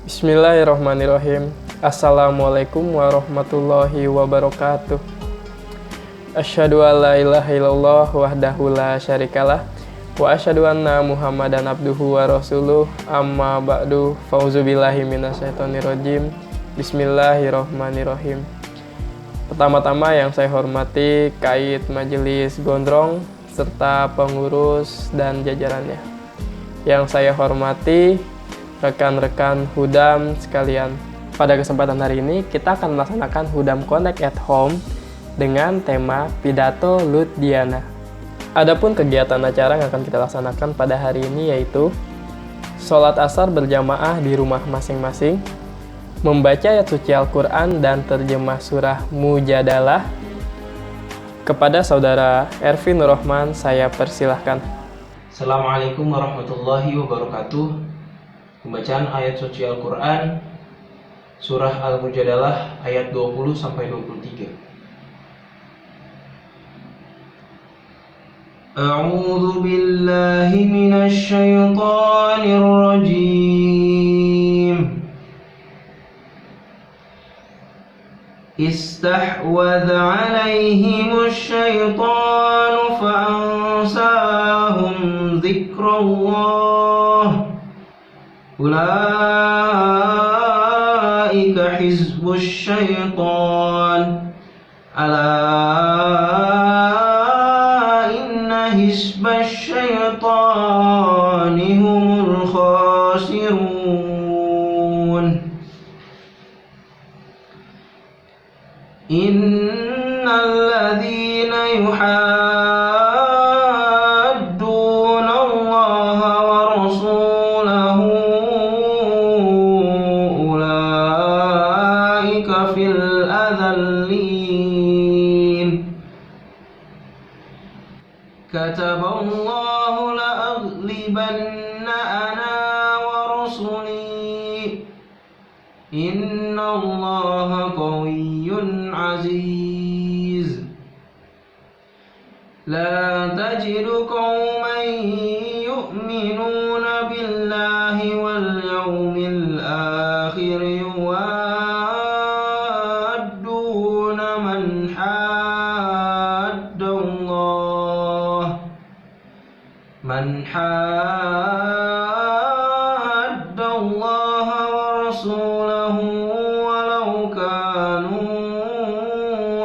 Bismillahirrahmanirrahim. Assalamualaikum warahmatullahi wabarakatuh. Asyhadu an la ilaha illallah wahdahu la syarikalah wa asyhadu anna Muhammadan abduhu wa rasuluh. Amma ba'du. Fauzubillahi minasyaitonirrajim. Bismillahirrahmanirrahim. Pertama-tama yang saya hormati Kait Majelis Gondrong serta pengurus dan jajarannya. Yang saya hormati rekan-rekan Hudam sekalian. Pada kesempatan hari ini kita akan melaksanakan Hudam Connect at Home dengan tema Pidato Luddiana. Adapun kegiatan acara yang akan kita laksanakan pada hari ini yaitu sholat asar berjamaah di rumah masing-masing, membaca ayat suci Al-Quran dan terjemah surah Mujadalah. Kepada saudara Ervin Nurrohman saya persilahkan. Assalamualaikum warahmatullahi wabarakatuh. Pembacaan ayat suci Al-Quran surah Al-Mujadalah ayat 20 sampai 23. A'udzu billahi minasy syaithanir rajim. Istahwadha 'alaihimusy syaitanu fa'ansahum dzikrallah. Ulaika hizbus syaitan. Ala inna hizbas syaitani humul khasirun. Innal ladzina yuhadduna Allah wa rasulahu ulaika fil adallin. Kataballahu la'aghlibanna ana wa rusuli. Innallaha qawiyyun aziz. La tajidu qauman yu'minuna billahi wal yawmil akhir yuwadduna man haddallah wa rasulahu walau kanu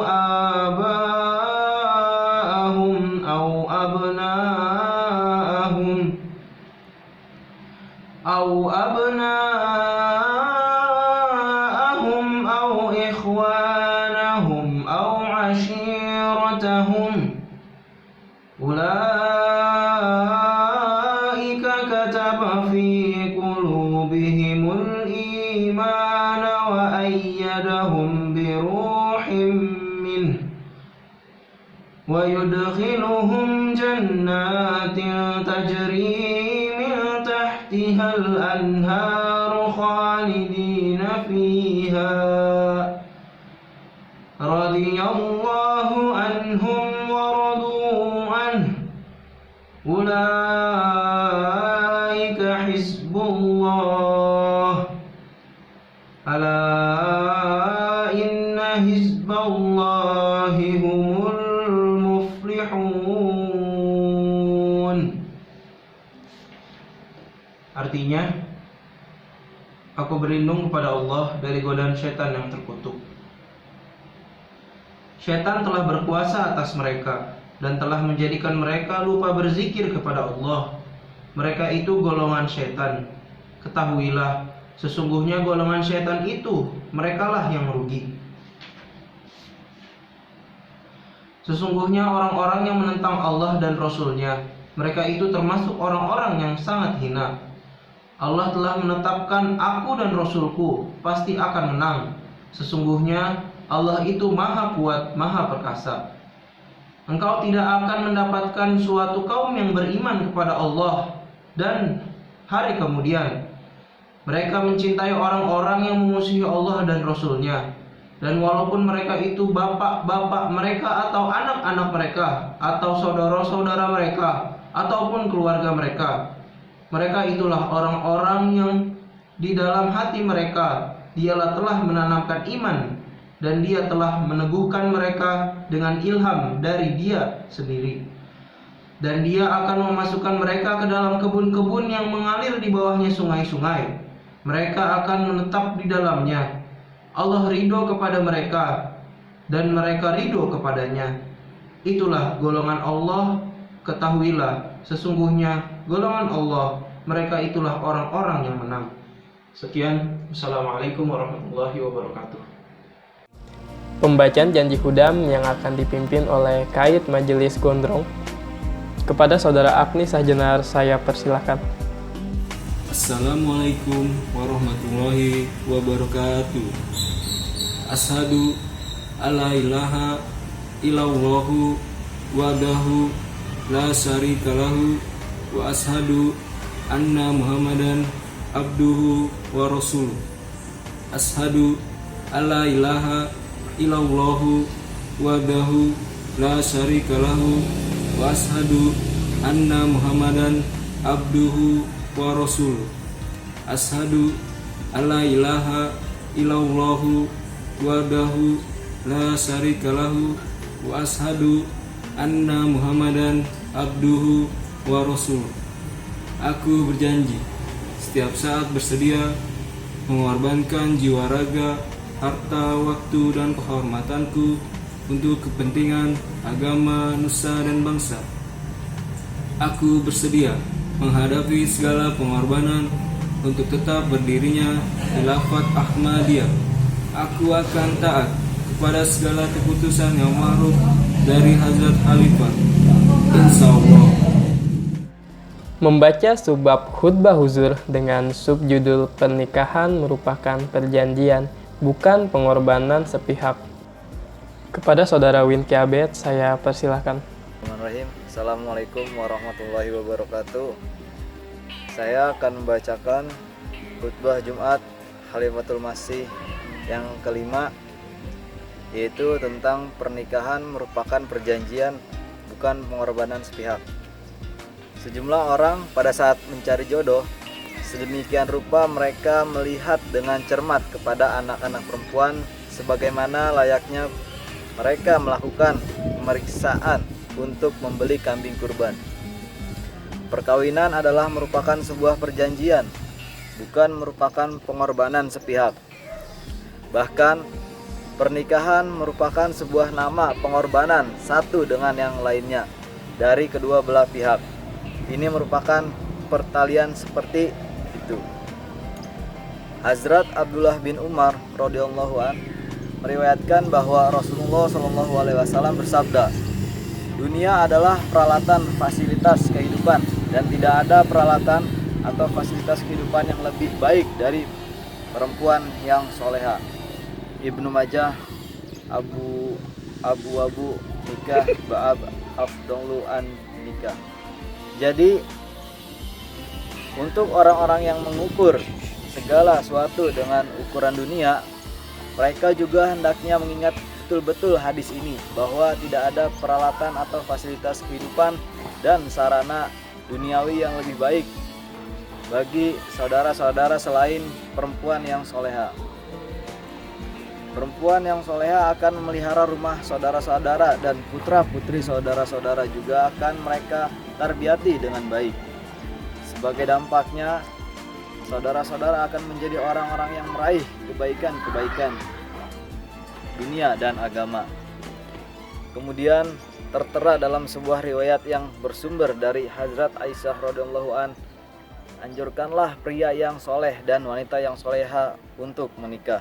aba'ahum aw abna'ahum aw ikhwanahum aw ashiratahum. Ulaika kataba fi qulubihimul imana wa ayyadahum bi ruhim minhu wa yudkhiluhum jannatin tajri min tahtihal anharu khalidina fiha radiyallahu anhum wa radu anhu. Ulaika hizbullah. Ala inna hizballahi humul muflihun. Artinya, aku berlindung kepada Allah dari godaan syaitan yang terkutuk. Syaitan telah berkuasa atas mereka dan telah menjadikan mereka lupa berzikir kepada Allah. Mereka itu golongan syaitan. Ketahuilah, sesungguhnya golongan syaitan itu merekalah yang merugi. Sesungguhnya orang-orang yang menentang Allah dan Rasul-Nya, mereka itu termasuk orang-orang yang sangat hina. Allah telah menetapkan aku dan Rasulku pasti akan menang. Sesungguhnya Allah itu maha kuat, maha perkasa. Engkau tidak akan mendapatkan suatu kaum yang beriman kepada Allah dan hari kemudian. Mereka mencintai orang-orang yang memusuhi Allah dan Rasul-Nya. Dan walaupun mereka itu bapak-bapak mereka atau anak-anak mereka atau saudara-saudara mereka ataupun keluarga mereka, mereka itulah orang-orang yang di dalam hati mereka. Dialah telah menanamkan iman, dan Dia telah meneguhkan mereka dengan ilham dari Dia sendiri. Dan Dia akan memasukkan mereka ke dalam kebun-kebun yang mengalir di bawahnya sungai-sungai. Mereka akan menetap di dalamnya. Allah ridho kepada mereka, dan mereka ridho kepadanya. Itulah golongan Allah. Ketahuilah, sesungguhnya golongan Allah, mereka itulah orang-orang yang menang. Sekian, Wassalamualaikum warahmatullahi wabarakatuh. Pembacaan janji hudam yang akan dipimpin oleh Kait Majelis Gondrong. Kepada Saudara Agni Sahjenar, saya persilahkan. Assalamualaikum warahmatullahi wabarakatuh. Ashadu alla ilaha illallahu wahdahu la syarika lahu wa ashadu anna Muhammadan abduhu wa rasuluh. Ashadu alla ilaha illallahu wahdahu la syarika lahu wa ashadu anna Muhammadan abduhu wa rasuluh. Ashadu alla ilaha illallahu wahdahu la syarika lahu wa ashadu anna Muhammadan abduhu wa rasuluh. Aku berjanji setiap saat bersedia mengorbankan jiwa raga, harta, waktu, dan kehormatanku untuk kepentingan agama, nusa, dan bangsa. Aku bersedia menghadapi segala pengorbanan untuk tetap berdirinya khilafat Ahmadiyah. Aku akan taat kepada segala keputusan yang ma'ruf dari Hazrat Khalifah, insyaallah. Membaca subbab khutbah huzur dengan subjudul pernikahan merupakan perjanjian, bukan pengorbanan sepihak. Kepada Saudara Winky Abed, saya persilahkan. Bismillahirrahmanirrahim. Assalamualaikum warahmatullahi wabarakatuh. Saya akan membacakan khutbah Jumat Khalifatul Masih yang kelima, yaitu tentang pernikahan merupakan perjanjian, bukan pengorbanan sepihak. Sejumlah orang pada saat mencari jodoh, sedemikian rupa mereka melihat dengan cermat kepada anak-anak perempuan sebagaimana layaknya mereka melakukan pemeriksaan untuk membeli kambing kurban. Perkawinan adalah merupakan sebuah perjanjian, bukan merupakan pengorbanan sepihak. Bahkan pernikahan merupakan sebuah nama pengorbanan satu dengan yang lainnya dari kedua belah pihak. Ini merupakan pertalian seperti itu. Hazrat Abdullah bin Umar radhiyallahu an meriwayatkan bahwa Rasulullah SAW bersabda, dunia adalah peralatan fasilitas kehidupan dan tidak ada peralatan atau fasilitas kehidupan yang lebih baik dari perempuan yang soleha. Ibnu Majah, Abu nikah ba'ab afdalu an nikah. Jadi untuk orang-orang yang mengukur segala sesuatu dengan ukuran dunia, mereka juga hendaknya mengingat betul-betul hadis ini, bahwa tidak ada peralatan atau fasilitas kehidupan dan sarana duniawi yang lebih baik bagi saudara-saudara selain perempuan yang soleha. Perempuan yang soleha akan memelihara rumah saudara-saudara, dan putra-putri saudara-saudara juga akan mereka tarbiyati dengan baik. Sebagai dampaknya, saudara-saudara akan menjadi orang-orang yang meraih kebaikan-kebaikan dunia dan agama. Kemudian tertera dalam sebuah riwayat yang bersumber dari Hazrat Aisyah radhiyallahu an, anjurkanlah pria yang soleh dan wanita yang soleha untuk menikah.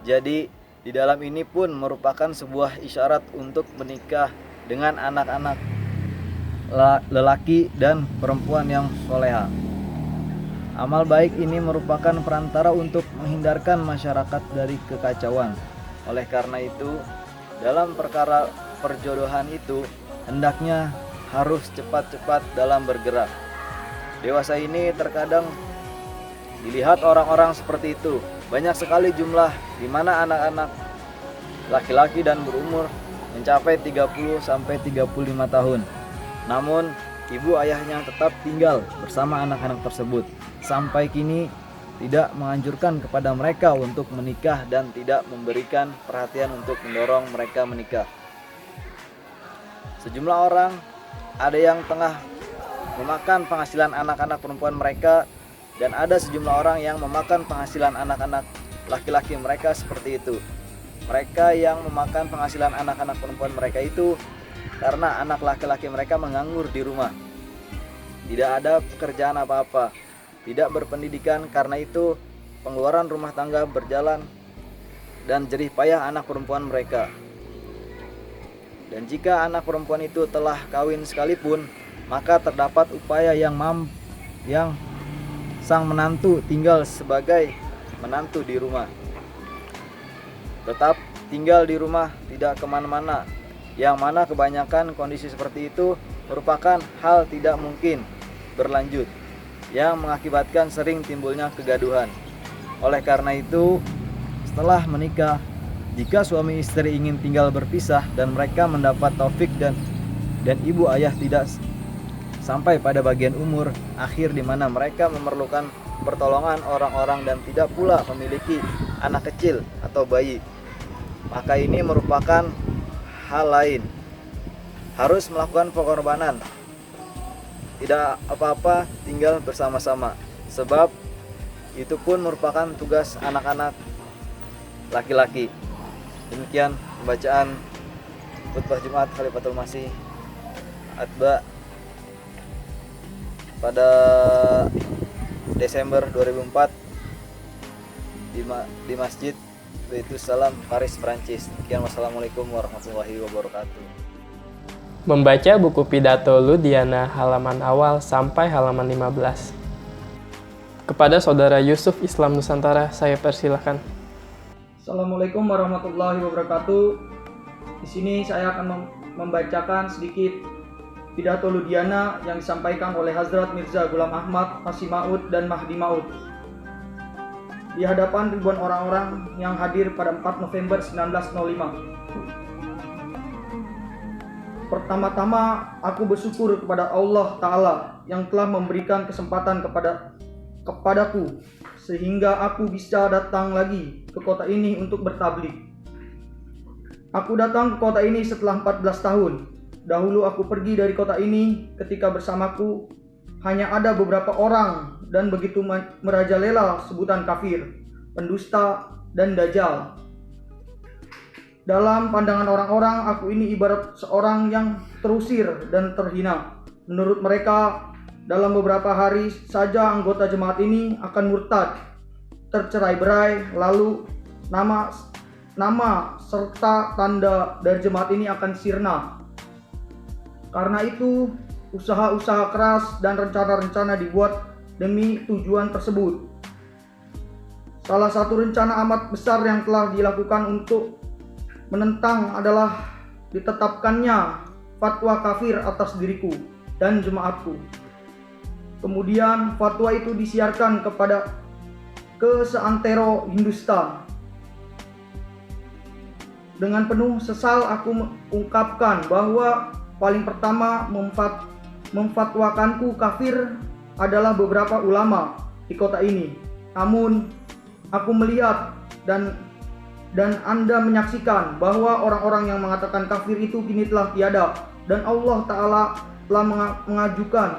Jadi di dalam ini pun merupakan sebuah isyarat untuk menikah dengan anak-anak lelaki dan perempuan yang soleha. Amal baik ini merupakan perantara untuk menghindarkan masyarakat dari kekacauan. Oleh karena itu, dalam perkara perjodohan itu hendaknya harus cepat-cepat dalam bergerak. Dewasa ini terkadang dilihat orang-orang seperti itu. Banyak sekali jumlah di mana anak-anak laki-laki dan berumur mencapai 30 sampai 35 tahun. Namun ibu ayahnya tetap tinggal bersama anak-anak tersebut. Sampai kini tidak menganjurkan kepada mereka untuk menikah dan tidak memberikan perhatian untuk mendorong mereka menikah. Sejumlah orang ada yang tengah memakan penghasilan anak-anak perempuan mereka, dan ada sejumlah orang yang memakan penghasilan anak-anak laki-laki mereka seperti itu. Mereka yang memakan penghasilan anak-anak perempuan mereka itu karena anak laki-laki mereka menganggur di rumah, tidak ada pekerjaan apa-apa, tidak berpendidikan. Karena itu pengeluaran rumah tangga berjalan dan jerih payah anak perempuan mereka. Dan jika anak perempuan itu telah kawin sekalipun, maka terdapat upaya yang sang menantu tinggal sebagai menantu di rumah, tetap tinggal di rumah, tidak kemana-mana, yang mana kebanyakan kondisi seperti itu merupakan hal tidak mungkin berlanjut, yang mengakibatkan sering timbulnya kegaduhan. Oleh karena itu, setelah menikah, jika suami istri ingin tinggal berpisah dan mereka mendapat taufik dan ibu ayah tidak sampai pada bagian umur akhir di mana mereka memerlukan pertolongan orang-orang dan tidak pula memiliki anak kecil atau bayi, maka ini merupakan hal lain. Harus melakukan pengorbanan, tidak apa-apa tinggal bersama-sama, sebab itu pun merupakan tugas anak-anak laki-laki. Demikian pembacaan khutbah Jumat Khalifatul Masih Atba pada Desember 2004 di Masjid Baitus Salam, Paris, Prancis. Sekian, wassalamualaikum warahmatullahi wabarakatuh. Membaca buku pidato Ludiana halaman awal sampai halaman 15. Kepada Saudara Yusuf Islam Nusantara, saya persilahkan. Assalamualaikum warahmatullahi wabarakatuh. Di sini saya akan membacakan sedikit pidato Ludiana yang disampaikan oleh Hazrat Mirza Ghulam Ahmad, Masih Maud, dan Mahdi Maud di hadapan ribuan orang-orang yang hadir pada 4 November 1905. Pertama-tama, aku bersyukur kepada Allah Ta'ala yang telah memberikan kesempatan kepadaku sehingga aku bisa datang lagi ke kota ini untuk bertabligh. Aku datang ke kota ini setelah 14 tahun. Dahulu aku pergi dari kota ini ketika bersamaku hanya ada beberapa orang dan begitu merajalela sebutan kafir, pendusta, dan dajjal. Dalam pandangan orang-orang, aku ini ibarat seorang yang terusir dan terhina. Menurut mereka, dalam beberapa hari saja anggota jemaat ini akan murtad, tercerai-berai, lalu nama serta tanda dari jemaat ini akan sirna. Karena itu, usaha-usaha keras dan rencana-rencana dibuat demi tujuan tersebut. Salah satu rencana amat besar yang telah dilakukan untuk menentang adalah ditetapkannya fatwa kafir atas diriku dan jemaatku. Kemudian fatwa itu disiarkan ke seantero Hindustan. Dengan penuh sesal aku mengungkapkan bahwa paling pertama memfatwakanku kafir adalah beberapa ulama di kota ini. Namun aku melihat dan Anda menyaksikan bahwa orang-orang yang mengatakan kafir itu kini telah tiada, dan Allah Ta'ala telah mengajukan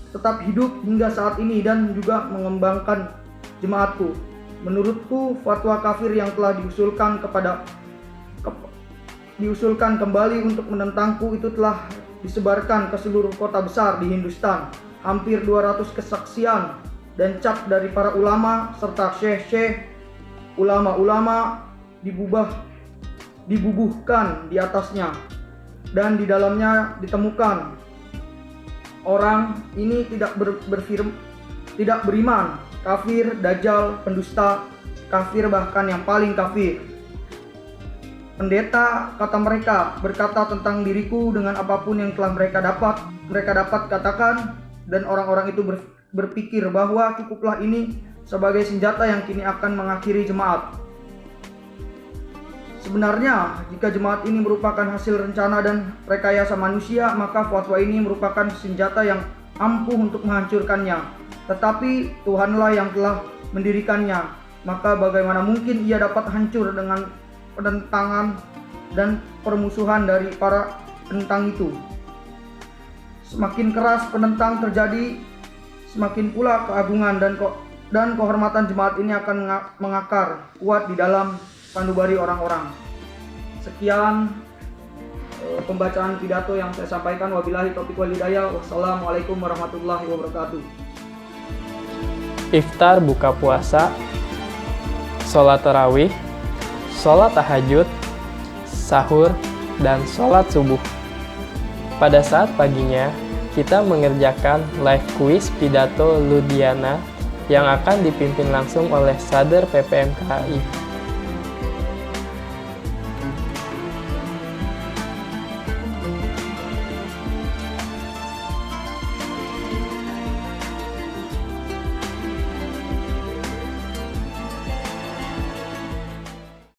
tetap hidup hingga saat ini dan juga mengembangkan jemaatku. Menurutku, fatwa kafir yang telah diusulkan kembali untuk menentangku itu telah disebarkan ke seluruh kota besar di Hindustan. Hampir 200 kesaksian dan cap dari para ulama serta syekh-syekh, ulama-ulama dibubuhkan di atasnya, dan di dalamnya ditemukan orang ini tidak beriman, kafir, dajjal, pendusta, kafir, bahkan yang paling kafir. Pendeta, kata mereka, berkata tentang diriku dengan apapun yang telah mereka dapat katakan, dan orang-orang itu berpikir bahwa cukuplah ini sebagai senjata yang kini akan mengakhiri jemaat. Sebenarnya, jika jemaat ini merupakan hasil rencana dan rekayasa manusia, maka fatwa ini merupakan senjata yang ampuh untuk menghancurkannya. Tetapi Tuhanlah yang telah mendirikannya, maka bagaimana mungkin ia dapat hancur dengan penentangan dan permusuhan dari para penentang itu. Semakin keras penentang terjadi, semakin pula keagungan dan kehormatan jemaat ini akan mengakar kuat di dalam sanubari orang-orang. Sekian pembacaan pidato yang saya sampaikan. Wabillahi taufiq wal hidayah. Wassalamualaikum warahmatullahi wabarakatuh. Iftar buka puasa, sholat tarawih, sholat tahajud, sahur, dan sholat subuh. Pada saat paginya, kita mengerjakan live quiz pidato Ludiana yang akan dipimpin langsung oleh Sadr PPM KHI.